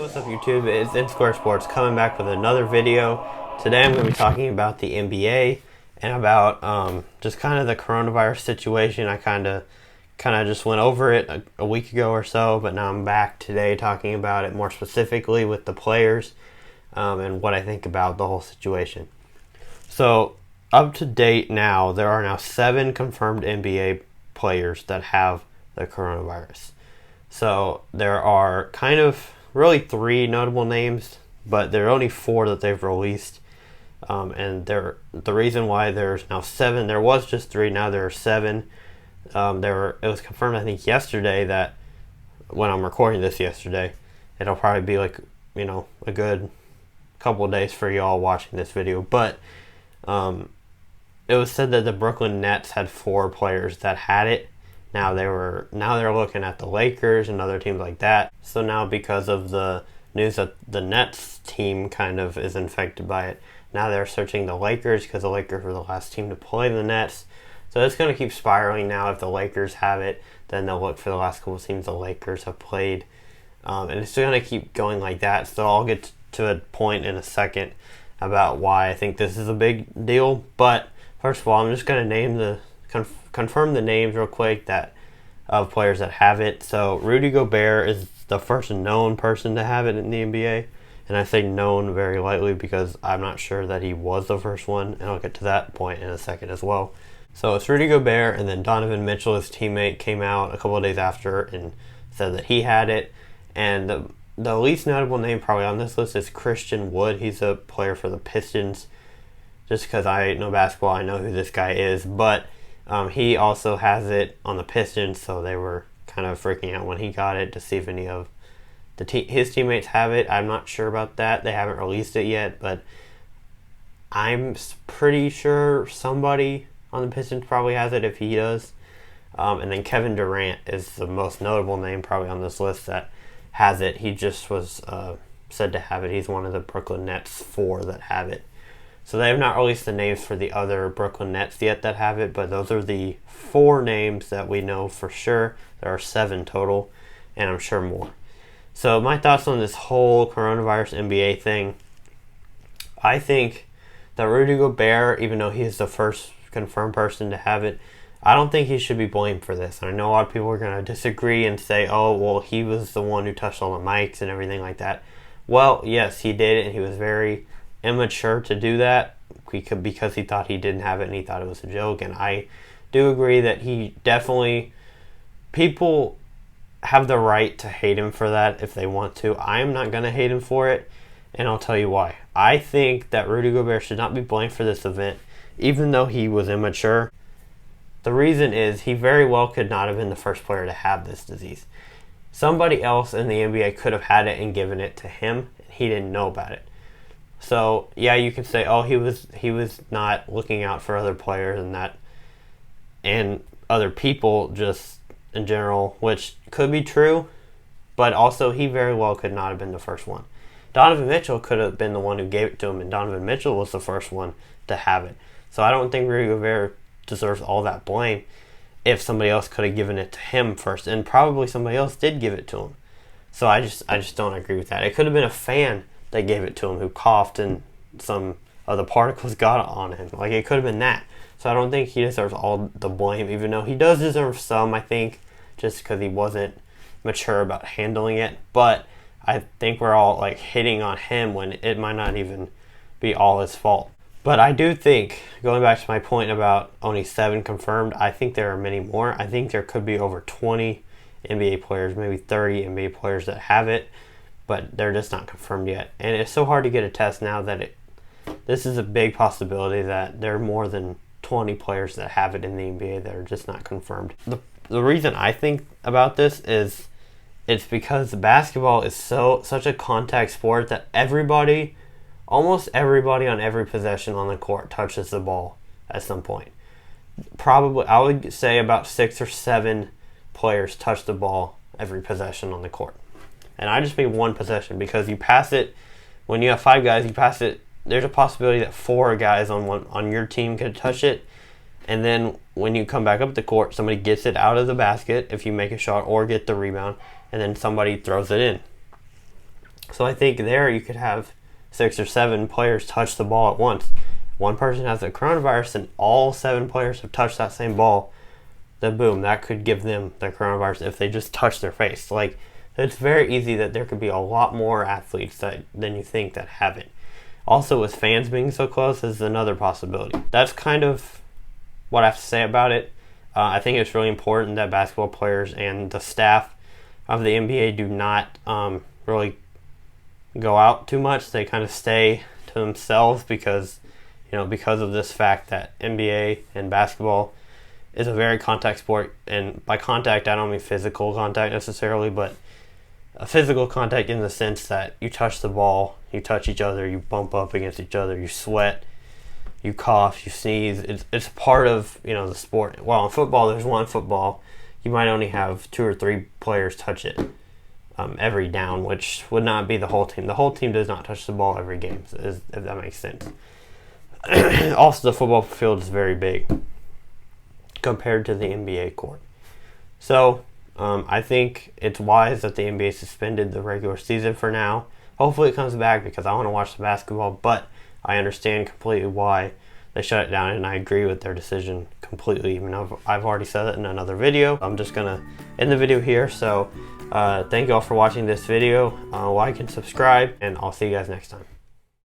What's up YouTube? It's N Square Sports coming back with another video. Today I'm going to be talking about the NBA and about just kind of the coronavirus situation. I kind of just went over it a week ago or so, but now I'm back today talking about it more specifically with the players and what I think about the whole situation. So up to date now, there are now 7 confirmed NBA players that have the coronavirus. So there are kind of really 3 notable names, but there are only 4 that they've released. And the reason why there's now 7, there was just 3, now there are 7. It was confirmed I think yesterday that when I'm recording this yesterday, it'll probably be like, a good couple of days for y'all watching this video. But it was said that the Brooklyn Nets had 4 players that had it. Now they're looking at the Lakers and other teams like that. So now because of the news that the Nets team kind of is infected by it, now they're searching the Lakers because the Lakers were the last team to play the Nets. So it's going to keep spiraling now. If the Lakers have it, then they'll look for the last couple of teams the Lakers have played. And it's going to keep going like that. So I'll get to a point in a second about why I think this is a big deal. But first of all, I'm just going to confirm the names real quick of players that have it. So Rudy Gobert is the first known person to have it in the NBA. And I say known very lightly because I'm not sure that he was the first one. And I'll get to that point in a second as well. So it's Rudy Gobert, and then Donovan Mitchell, his teammate, came out a couple of days after and said that he had it. And the least notable name probably on this list is Christian Wood. He's a player for the Pistons. Just because I know basketball, I know who this guy is. But he also has it on the Pistons, so they were kind of freaking out when he got it to see if any of his teammates have it. I'm not sure about that. They haven't released it yet, but I'm pretty sure somebody on the Pistons probably has it if he does. And then Kevin Durant is the most notable name probably on this list that has it. He just was said to have it. He's one of the Brooklyn Nets 4 that have it. So they have not released the names for the other Brooklyn Nets yet that have it, but those are the 4 names that we know for sure. There are 7 total, and I'm sure more. So my thoughts on this whole coronavirus NBA thing, I think that Rudy Gobert, even though he's the first confirmed person to have it, I don't think he should be blamed for this. And I know a lot of people are going to disagree and say, oh, well, he was the one who touched all the mics and everything like that. Well, yes, he did it, and he was very immature to do that because he thought he didn't have it and he thought it was a joke. And I do agree that people have the right to hate him for that if they want to. I am not going to hate him for it, and I'll tell you why. I think that Rudy Gobert should not be blamed for this event, even though he was immature. The reason is he very well could not have been the first player to have this disease. Somebody else in the NBA could have had it and given it to him, and he didn't know about it. So yeah, you can say, oh, he was not looking out for other players and other people just in general, which could be true, but also he very well could not have been the first one. Donovan Mitchell could have been the one who gave it to him, and Donovan Mitchell was the first one to have it. So I don't think Rudy Gobert deserves all that blame if somebody else could have given it to him first, and probably somebody else did give it to him. So I just don't agree with that. It could have been a fan that gave it to him who coughed and some of the particles got on him. Like, it could have been that. So I don't think he deserves all the blame, even though he does deserve some, I think, just because he wasn't mature about handling it. But I think we're all like hitting on him when it might not even be all his fault. But I do think, going back to my point about only 7 confirmed, I think there are many more. I think there could be over 20 NBA players, maybe 30 NBA players that have it, but they're just not confirmed yet. And it's so hard to get a test now that this is a big possibility that there are more than 20 players that have it in the NBA that are just not confirmed. The reason I think about this is it's because basketball is such a contact sport that almost everybody on every possession on the court touches the ball at some point. Probably, I would say about 6 or 7 players touch the ball every possession on the court. And I just mean one possession because you pass it, when you have 5 guys, you pass it, there's a possibility that 4 guys on your team could touch it. And then when you come back up the court, somebody gets it out of the basket if you make a shot or get the rebound, and then somebody throws it in. So I think there you could have 6 or 7 players touch the ball at once. One person has the coronavirus and all 7 players have touched that same ball, then boom, that could give them the coronavirus if they just touch their face. Like, it's very easy that there could be a lot more athletes than you think that have it. Also, with fans being so close is another possibility. That's kind of what I have to say about it. I think it's really important that basketball players and the staff of the NBA do not really go out too much. They kind of stay to themselves because of this fact that NBA and basketball is a very contact sport. And by contact, I don't mean physical contact necessarily, but a physical contact in the sense that you touch the ball, you touch each other, you bump up against each other, you sweat, you cough, you sneeze. It's part of the sport. While in football, there's one football, you might only have 2 or 3 players touch it every down, which would not be the whole team. The whole team does not touch the ball every game, if that makes sense. Also, the football field is very big compared to the NBA court. So I think it's wise that the NBA suspended the regular season for now. Hopefully it comes back because I want to watch the basketball, but I understand completely why they shut it down, and I agree with their decision completely, even though I've already said it in another video. I'm just going to end the video here. So thank you all for watching this video. Like and subscribe, and I'll see you guys next time.